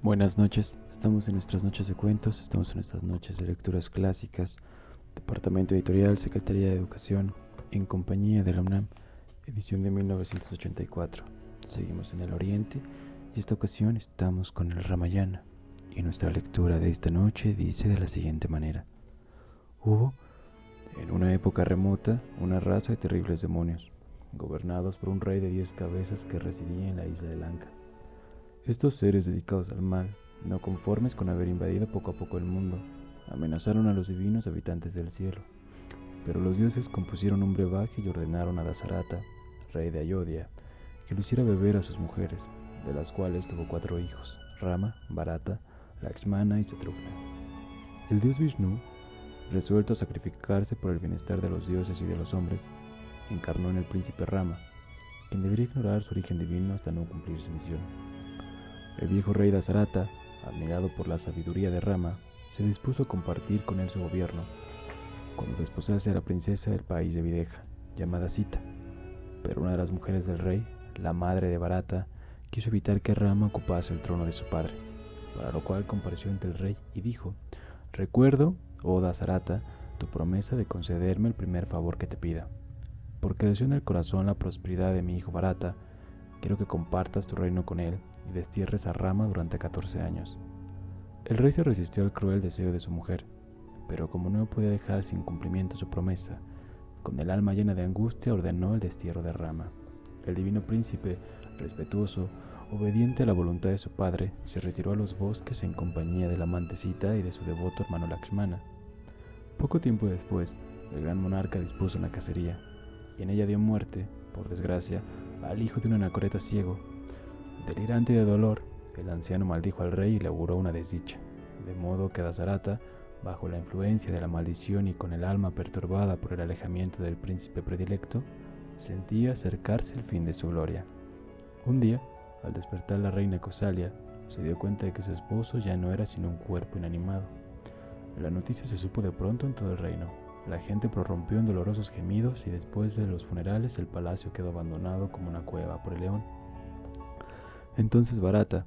Buenas noches, estamos en nuestras noches de cuentos, estamos en nuestras noches de lecturas clásicas, Departamento Editorial, Secretaría de Educación, en compañía de la UNAM, edición de 1984. Seguimos en el Oriente y esta ocasión estamos con el Ramayana, y nuestra lectura de esta noche dice de la siguiente manera. Hubo, en una época remota, una raza de terribles demonios, gobernados por un rey de 10 cabezas que residía en la isla de Lanka. Estos seres dedicados al mal, no conformes con haber invadido poco a poco el mundo, amenazaron a los divinos habitantes del cielo. Pero los dioses compusieron un brebaje y ordenaron a Dasarata, rey de Ayodhya, que lo hiciera beber a sus mujeres, de las cuales tuvo 4 hijos, Rama, Bharata, Lakshmana y Shatrugna. El dios Vishnu, resuelto a sacrificarse por el bienestar de los dioses y de los hombres, encarnó en el príncipe Rama, quien debería ignorar su origen divino hasta no cumplir su misión. El viejo rey Dasarata, admirado por la sabiduría de Rama, se dispuso a compartir con él su gobierno, cuando desposase a la princesa del país de Videja, llamada Sita. Pero una de las mujeres del rey, la madre de Bharata, quiso evitar que Rama ocupase el trono de su padre, para lo cual compareció ante el rey y dijo: «Recuerdo, oh Dasarata, tu promesa de concederme el primer favor que te pida. Porque deseo en el corazón la prosperidad de mi hijo Bharata, quiero que compartas tu reino con él y destierres a Rama durante 14 años». El rey se resistió al cruel deseo de su mujer, pero como no podía dejar sin cumplimiento su promesa, con el alma llena de angustia ordenó el destierro de Rama. El divino príncipe, respetuoso, obediente a la voluntad de su padre, se retiró a los bosques en compañía de la amante Sita y de su devoto hermano Lakshmana. Poco tiempo después, el gran monarca dispuso una cacería, y en ella dio muerte, por desgracia, al hijo de un anacoreta ciego. Delirante de dolor, el anciano maldijo al rey y le auguró una desdicha, de modo que Dasarata, bajo la influencia de la maldición y con el alma perturbada por el alejamiento del príncipe predilecto, sentía acercarse el fin de su gloria. Un día, al despertar la reina Kausalya, se dio cuenta de que su esposo ya no era sino un cuerpo inanimado. La noticia se supo de pronto en todo el reino. La gente prorrumpió en dolorosos gemidos y después de los funerales el palacio quedó abandonado como una cueva por el león. Entonces Bharata,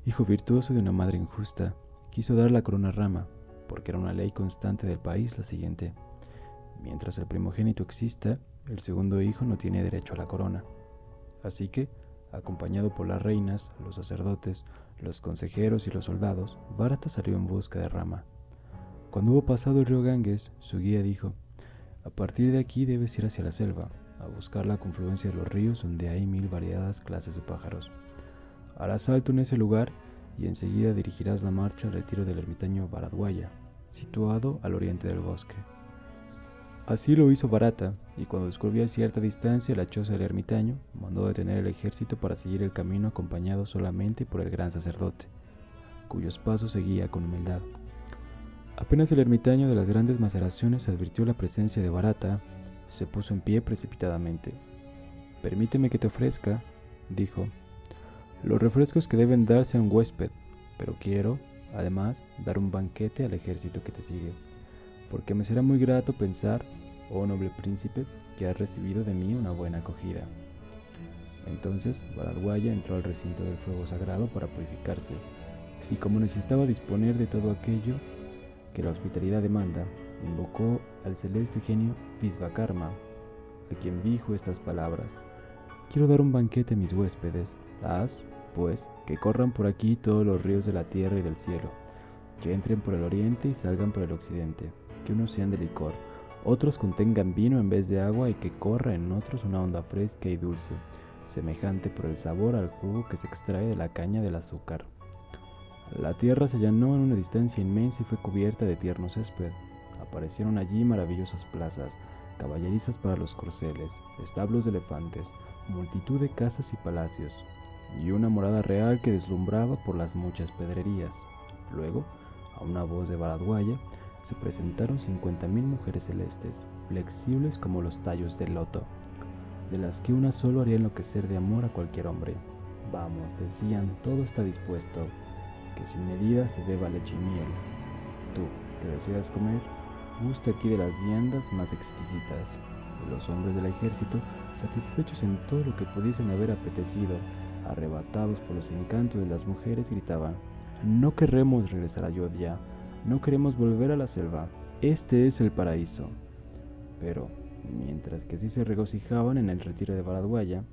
hijo virtuoso de una madre injusta, quiso dar la corona a Rama, porque era una ley constante del país la siguiente: mientras el primogénito exista, el segundo hijo no tiene derecho a la corona. Así que, acompañado por las reinas, los sacerdotes, los consejeros y los soldados, Bharata salió en busca de Rama. Cuando hubo pasado el río Ganges, su guía dijo: «A partir de aquí debes ir hacia la selva, a buscar la confluencia de los ríos donde hay 1000 variadas clases de pájaros. Harás alto en ese lugar y enseguida dirigirás la marcha al retiro del ermitaño Bharadwaya, situado al oriente del bosque». Así lo hizo Bharata, y cuando descubrió a cierta distancia la choza del ermitaño, mandó detener el ejército para seguir el camino acompañado solamente por el gran sacerdote, cuyos pasos seguía con humildad. Apenas el ermitaño de las grandes maceraciones advirtió la presencia de Bharata, se puso en pie precipitadamente. «Permíteme que te ofrezca», dijo, «los refrescos que deben darse a un huésped, pero quiero, además, dar un banquete al ejército que te sigue, porque me será muy grato pensar, oh noble príncipe, que has recibido de mí una buena acogida». Entonces Bharadwaya entró al recinto del fuego sagrado para purificarse, y como necesitaba disponer de todo aquello que la hospitalidad demanda, invocó al celeste genio Vishvakarma, a quien dijo estas palabras: «Quiero dar un banquete a mis huéspedes. Haz, pues, que corran por aquí todos los ríos de la tierra y del cielo, que entren por el oriente y salgan por el occidente, que unos sean de licor, otros contengan vino en vez de agua y que corra en otros una onda fresca y dulce, semejante por el sabor al jugo que se extrae de la caña del azúcar». La tierra se allanó en una distancia inmensa y fue cubierta de tierno césped. Aparecieron allí maravillosas plazas, caballerizas para los corceles, establos de elefantes, multitud de casas y palacios, y una morada real que deslumbraba por las muchas pedrerías. Luego, a una voz de Bharadwaya, se presentaron 50.000 mujeres celestes, flexibles como los tallos del loto, de las que una solo haría enloquecer de amor a cualquier hombre. «Vamos», decían, «todo está dispuesto, que sin medida se beba leche y miel. Tú, que deseas comer, gusta aquí de las viandas más exquisitas». Y los hombres del ejército, satisfechos en todo lo que pudiesen haber apetecido, arrebatados por los encantos de las mujeres, gritaban: No queremos regresar a Ayodhya, no queremos volver a la selva. Este es el paraíso. Pero, mientras que así se regocijaban en el retiro de Bharadwaja,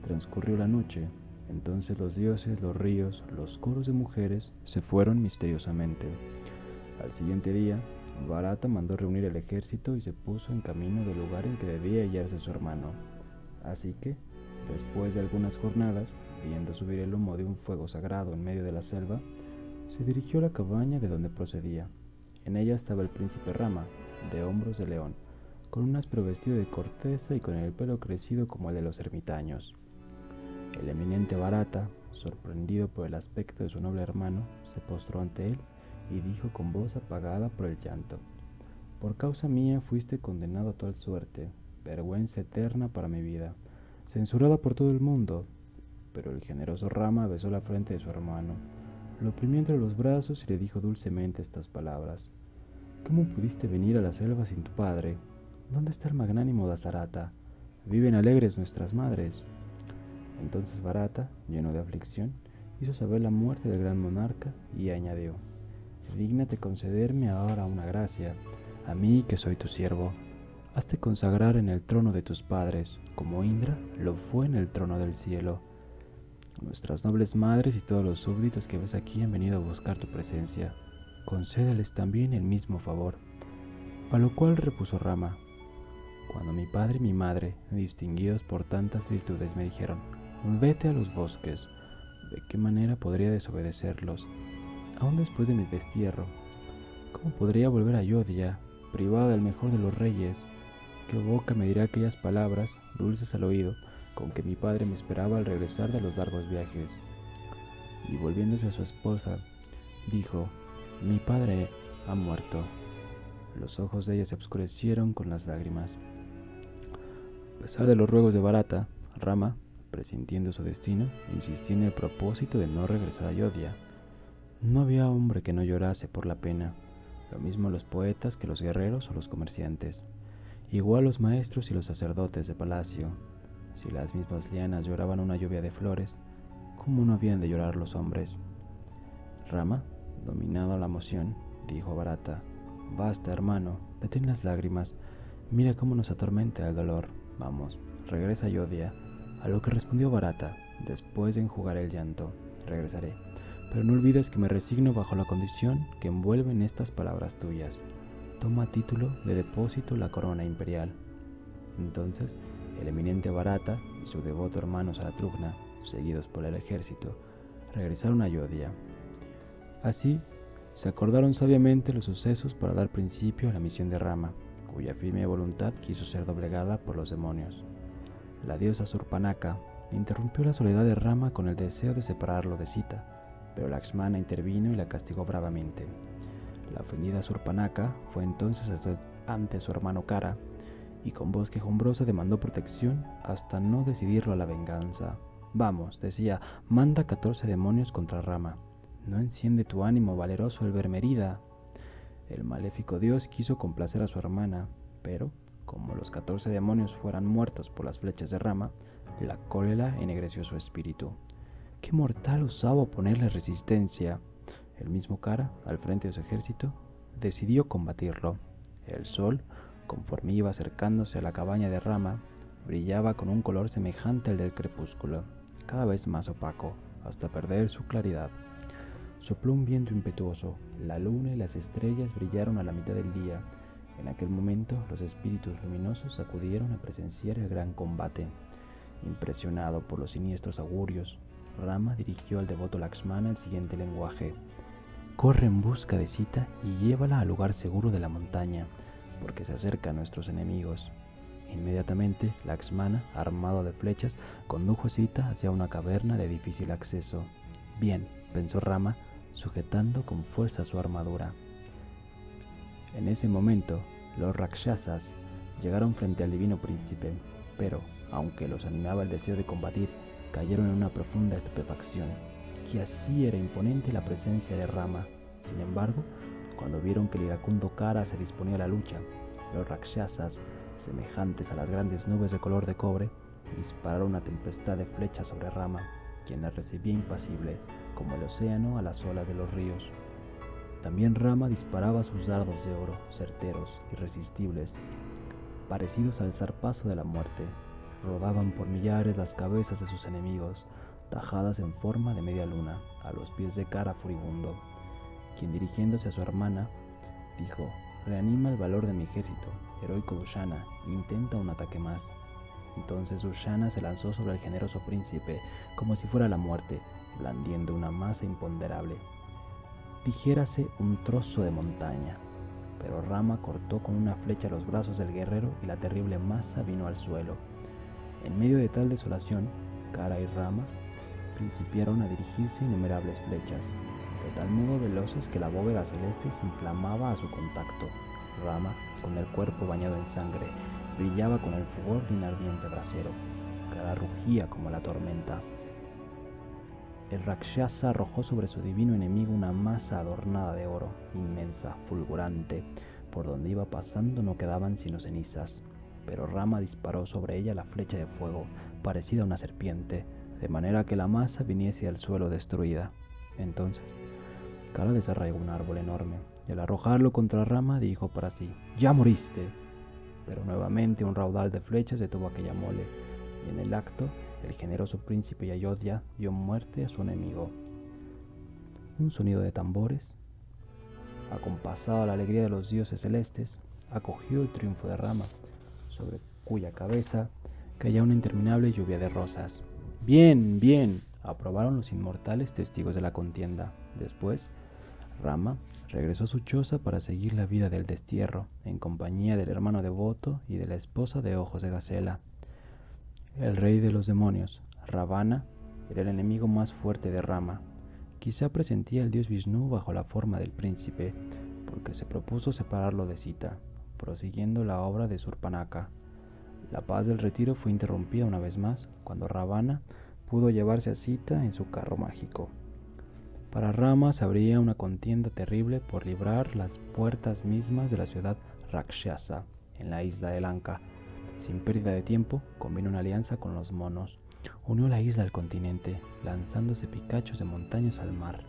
transcurrió la noche. Entonces los dioses, los ríos, los coros de mujeres se fueron misteriosamente. Al siguiente día, Bharata mandó reunir el ejército y se puso en camino del lugar en que debía hallarse su hermano. Así que, después de algunas jornadas, viendo subir el humo de un fuego sagrado en medio de la selva, se dirigió a la cabaña de donde procedía. En ella estaba el príncipe Rama, de hombros de león, con un áspero vestido de corteza y con el pelo crecido como el de los ermitaños. El eminente Bharata, sorprendido por el aspecto de su noble hermano, se postró ante él y dijo con voz apagada por el llanto: Por causa mía fuiste condenado a tal suerte, vergüenza eterna para mi vida, censurada por todo el mundo. Pero el generoso Rama besó la frente de su hermano, lo oprimió entre los brazos y le dijo dulcemente estas palabras: ¿Cómo pudiste venir a la selva sin tu padre? ¿Dónde está el magnánimo Dasarata? Viven alegres nuestras madres. Entonces Bharata, lleno de aflicción, hizo saber la muerte del gran monarca y añadió: Dígnate concederme ahora una gracia, a mí que soy tu siervo. Hazte consagrar en el trono de tus padres, como Indra lo fue en el trono del cielo. Nuestras nobles madres y todos los súbditos que ves aquí han venido a buscar tu presencia. Concédeles también el mismo favor. A lo cual repuso Rama: Cuando mi padre y mi madre, distinguidos por tantas virtudes, me dijeron: Vete a los bosques, ¿de qué manera podría desobedecerlos? Aún después de mi destierro, ¿cómo podría volver a Ayodhya, privado del mejor de los reyes? ¿Qué boca me dirá aquellas palabras, dulces al oído, con que mi padre me esperaba al regresar de los largos viajes? Y volviéndose a su esposa, dijo: Mi padre ha muerto. Los ojos de ella se oscurecieron con las lágrimas. A pesar de los ruegos de Bharata, Rama, presintiendo su destino, insistía en el propósito de no regresar a Ayodhya. No había hombre que no llorase por la pena, lo mismo los poetas que los guerreros o los comerciantes, igual los maestros y los sacerdotes de palacio. Si las mismas lianas lloraban una lluvia de flores, ¿cómo no habían de llorar los hombres? Rama, dominado a la emoción, dijo a Bharata: Basta, hermano, detén las lágrimas, mira cómo nos atormenta el dolor. Vamos, regresa a Ayodhya. A lo que respondió Bharata, después de enjugar el llanto: Regresaré, pero no olvides que me resigno bajo la condición que envuelven estas palabras tuyas. Toma a título de depósito la corona imperial. Entonces, el eminente Bharata y su devoto hermano Saratrugna, seguidos por el ejército, regresaron a Ayodhya. Así, se acordaron sabiamente los sucesos para dar principio a la misión de Rama, cuya firme voluntad quiso ser doblegada por los demonios. La diosa Surpanaka interrumpió la soledad de Rama con el deseo de separarlo de Sita, pero Lakshmana intervino y la castigó bravamente. La ofendida Surpanaka fue entonces ante su hermano Kara y con voz quejumbrosa demandó protección hasta no decidirlo a la venganza. Vamos, decía, manda 14 demonios contra Rama. No enciende tu ánimo valeroso el verme herida. El maléfico dios quiso complacer a su hermana, pero, como los 14 demonios fueran muertos por las flechas de Rama, la cólera ennegreció su espíritu. ¿Qué mortal osaba oponerle resistencia? El mismo Kara, al frente de su ejército, decidió combatirlo. El sol, conforme iba acercándose a la cabaña de Rama, brillaba con un color semejante al del crepúsculo, cada vez más opaco, hasta perder su claridad. Sopló un viento impetuoso, la luna y las estrellas brillaron a la mitad del día. En aquel momento los espíritus luminosos acudieron a presenciar el gran combate. Impresionado por los siniestros augurios, Rama dirigió al devoto Lakshmana el siguiente lenguaje: Corre en busca de Sita y llévala al lugar seguro de la montaña, porque se acercan nuestros enemigos. Inmediatamente, Lakshmana, armado de flechas, condujo a Sita hacia una caverna de difícil acceso. Bien, pensó Rama, sujetando con fuerza su armadura. En ese momento, los Rakshasas llegaron frente al divino príncipe, pero, aunque los animaba el deseo de combatir, cayeron en una profunda estupefacción, que así era imponente la presencia de Rama. Sin embargo, cuando vieron que el iracundo Kara se disponía a la lucha, los Rakshasas, semejantes a las grandes nubes de color de cobre, dispararon una tempestad de flechas sobre Rama, quien la recibía impasible, como el océano a las olas de los ríos. También Rama disparaba sus dardos de oro, certeros, irresistibles, parecidos al zarpazo de la muerte. Rodaban por millares las cabezas de sus enemigos, tajadas en forma de media luna, a los pies de Kara furibundo, quien dirigiéndose a su hermana, dijo: reanima el valor de mi ejército, heroico Dushana, intenta un ataque más. Entonces Dushana se lanzó sobre el generoso príncipe como si fuera la muerte, blandiendo una masa imponderable. Dijérase un trozo de montaña, pero Rama cortó con una flecha los brazos del guerrero y la terrible masa vino al suelo. En medio de tal desolación, Kara y Rama principiaron a dirigirse innumerables flechas, de tal modo veloces que la bóveda celeste se inflamaba a su contacto. Rama, con el cuerpo bañado en sangre, brillaba con el fulgor de un ardiente brasero. Kara rugía como la tormenta. El Rakshasa arrojó sobre su divino enemigo una masa adornada de oro, inmensa, fulgurante. Por donde iba pasando no quedaban sino cenizas. Pero Rama disparó sobre ella la flecha de fuego, parecida a una serpiente, de manera que la masa viniese al suelo destruida. Entonces, Kara desarraigó un árbol enorme, y al arrojarlo contra Rama dijo para sí: ¡ya moriste! Pero nuevamente un raudal de flechas detuvo aquella mole, y en el acto el generoso príncipe Ayodhya dio muerte a su enemigo. Un sonido de tambores, acompasado a la alegría de los dioses celestes, acogió el triunfo de Rama, sobre cuya cabeza caía una interminable lluvia de rosas. ¡Bien, bien!, aprobaron los inmortales testigos de la contienda. Después, Rama regresó a su choza para seguir la vida del destierro, en compañía del hermano devoto y de la esposa de ojos de gacela. El rey de los demonios, Ravana, era el enemigo más fuerte de Rama. Quizá presentía al dios Vishnu bajo la forma del príncipe, porque se propuso separarlo de Sita, prosiguiendo la obra de Surpanaka. La paz del retiro fue interrumpida una vez más, cuando Ravana pudo llevarse a Sita en su carro mágico. Para Rama se abría una contienda terrible por librar las puertas mismas de la ciudad Rakshasa, en la isla de Lanka. Sin pérdida de tiempo, combinó una alianza con los monos. Unió la isla al continente, lanzándose picachos de montañas al mar.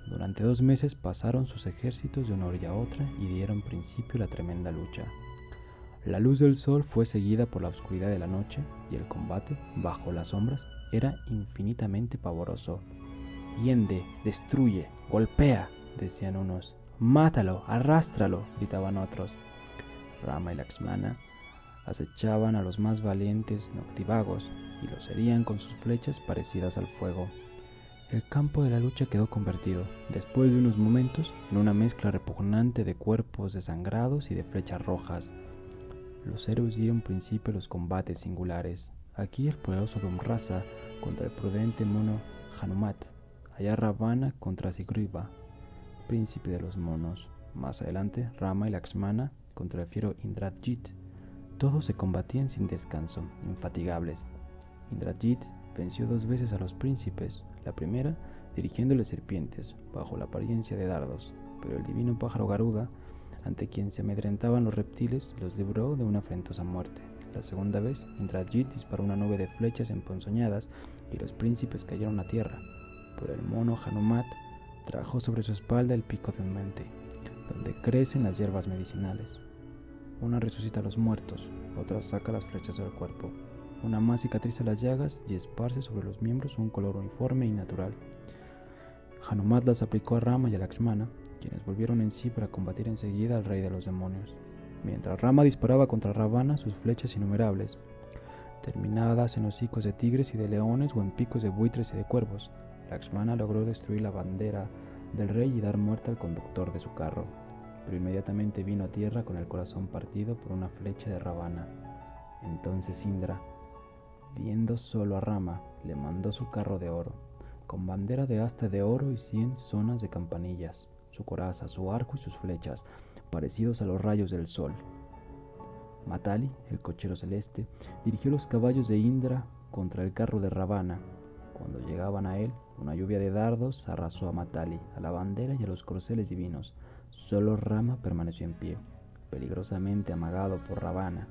Durante 2 meses pasaron sus ejércitos de una orilla a otra y dieron principio a la tremenda lucha. La luz del sol fue seguida por la oscuridad de la noche, y el combate, bajo las sombras, era infinitamente pavoroso. Hiende, destruye, golpea, decían unos. Mátalo, arrástralo, gritaban otros. Rama y Lakshmana acechaban a los más valientes noctívagos y los herían con sus flechas parecidas al fuego. El campo de la lucha quedó convertido, después de unos momentos, en una mezcla repugnante de cuerpos desangrados y de flechas rojas. Los héroes dieron principio a los combates singulares. Aquí el poderoso Dhumrasa contra el prudente mono Hanumat, allá Ravana contra Sigriva, príncipe de los monos. Más adelante, Rama y Lakshmana contra el fiero Indrajit. Todos se combatían sin descanso, infatigables. Indrajit venció 2 veces a los príncipes, la primera dirigiéndole serpientes, bajo la apariencia de dardos, pero el divino pájaro Garuda, ante quien se amedrentaban los reptiles, los libró de una afrentosa muerte. La segunda vez, Indrajit disparó una nube de flechas emponzoñadas y los príncipes cayeron a tierra, pero el mono Hanumat trajo sobre su espalda el pico de un monte, donde crecen las hierbas medicinales. Una resucita a los muertos, otra saca las flechas del cuerpo. Una más cicatriza las llagas y esparce sobre los miembros un color uniforme y natural. Hanumat las aplicó a Rama y a Lakshmana, quienes volvieron en sí para combatir enseguida al rey de los demonios. Mientras Rama disparaba contra Ravana sus flechas innumerables, terminadas en hocicos de tigres y de leones o en picos de buitres y de cuervos, Lakshmana logró destruir la bandera del rey y dar muerte al conductor de su carro, pero inmediatamente vino a tierra con el corazón partido por una flecha de Ravana. Entonces Indra, viendo solo a Rama, le mandó su carro de oro, con bandera de asta de oro y 100 zonas de campanillas, su coraza, su arco y sus flechas, parecidos a los rayos del sol. Matali, el cochero celeste, dirigió los caballos de Indra contra el carro de Ravana. Cuando llegaban a él, una lluvia de dardos arrasó a Matali, a la bandera y a los corceles divinos. Solo Rama permaneció en pie, peligrosamente amagado por Ravana.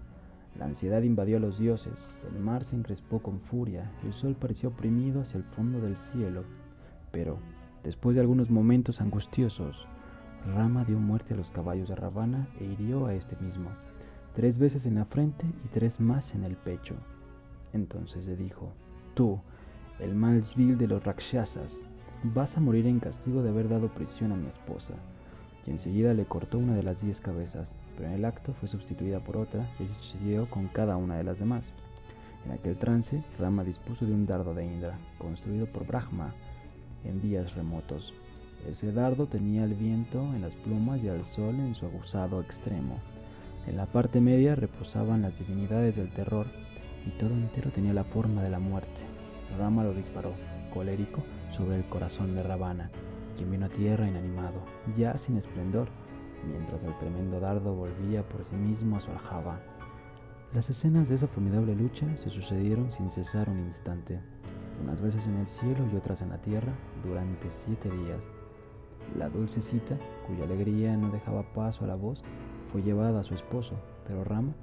La ansiedad invadió a los dioses, el mar se encrespó con furia, el sol parecía oprimido hacia el fondo del cielo, pero Después de algunos momentos angustiosos, Rama dio muerte a los caballos de Ravana e hirió a este mismo, 3 veces en la frente y 3 más en el pecho. Entonces le dijo: tú, el más vil de los Rakshasas, vas a morir en castigo de haber dado prisión a mi esposa. Y enseguida le cortó una de las 10 cabezas, pero en el acto fue sustituida por otra y se sucedió con cada una de las demás. En aquel trance, Rama dispuso de un dardo de Indra, construido por Brahma en días remotos. Ese dardo tenía el viento en las plumas y al sol en su aguzado extremo. En la parte media reposaban las divinidades del terror, y todo entero tenía la forma de la muerte. Rama lo disparó, colérico, sobre el corazón de Ravana, quien vino a tierra inanimado, ya sin esplendor, mientras el tremendo dardo volvía por sí mismo a su aljaba. Las escenas de esa formidable lucha se sucedieron sin cesar un instante, unas veces en el cielo y otras en la tierra, durante 7 días. La dulce Sita, cuya alegría no dejaba paso a la voz, fue llevada a su esposo, pero Rama,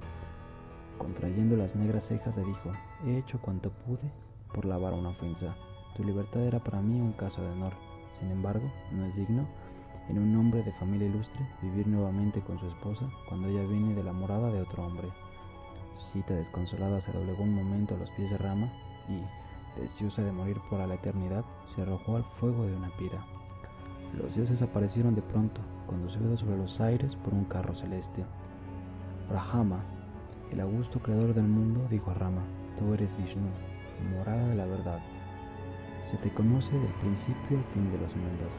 contrayendo las negras cejas, le dijo: he hecho cuanto pude por lavar una ofensa. Tu libertad era para mí un caso de honor. Sin embargo, no es digno en un hombre de familia ilustre vivir nuevamente con su esposa cuando ella viene de la morada de otro hombre. Sita, desconsolada, se doblegó un momento a los pies de Rama y, deseosa de morir por la eternidad, se arrojó al fuego de una pira. Los dioses aparecieron de pronto, conducidos sobre los aires por un carro celeste. Brahma, el augusto creador del mundo, dijo a Rama: tú eres Vishnu, morada de la verdad. Se te conoce del principio al fin de los mundos,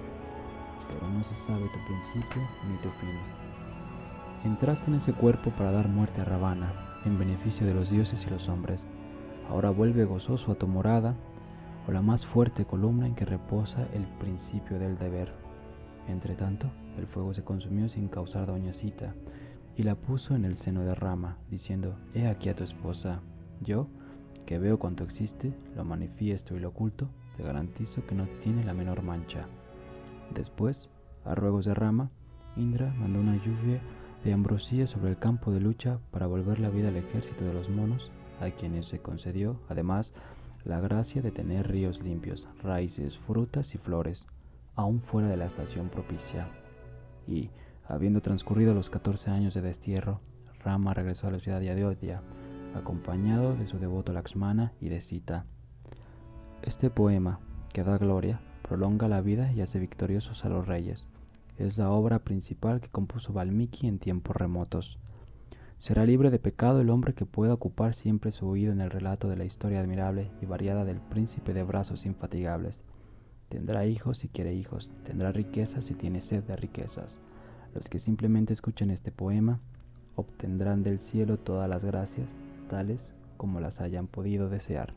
pero no se sabe tu principio ni tu fin. Entraste en ese cuerpo para dar muerte a Ravana, en beneficio de los dioses y los hombres. Ahora vuelve gozoso a tu morada, o la más fuerte columna en que reposa el principio del deber. Entretanto, el fuego se consumió sin causar daño a Sita, y la puso en el seno de Rama, diciendo: he aquí a tu esposa. Yo, que veo cuanto existe, lo manifiesto y lo oculto, te garantizo que no tiene la menor mancha. Después, a ruegos de Rama, Indra mandó una lluvia de ambrosía sobre el campo de lucha para volver la vida al ejército de los monos, a quienes se concedió, además, la gracia de tener ríos limpios, raíces, frutas y flores, aún fuera de la estación propicia. Y, habiendo transcurrido los 14 años de destierro, Rama regresó a la ciudad de Ayodhya, acompañado de su devoto Lakshmana y de Sita. Este poema, que da gloria, prolonga la vida y hace victoriosos a los reyes. Es la obra principal que compuso Valmiki en tiempos remotos. Será libre de pecado el hombre que pueda ocupar siempre su oído en el relato de la historia admirable y variada del príncipe de brazos infatigables. Tendrá hijos si quiere hijos, tendrá riquezas si tiene sed de riquezas. Los que simplemente escuchen este poema obtendrán del cielo todas las gracias, tales como las hayan podido desear.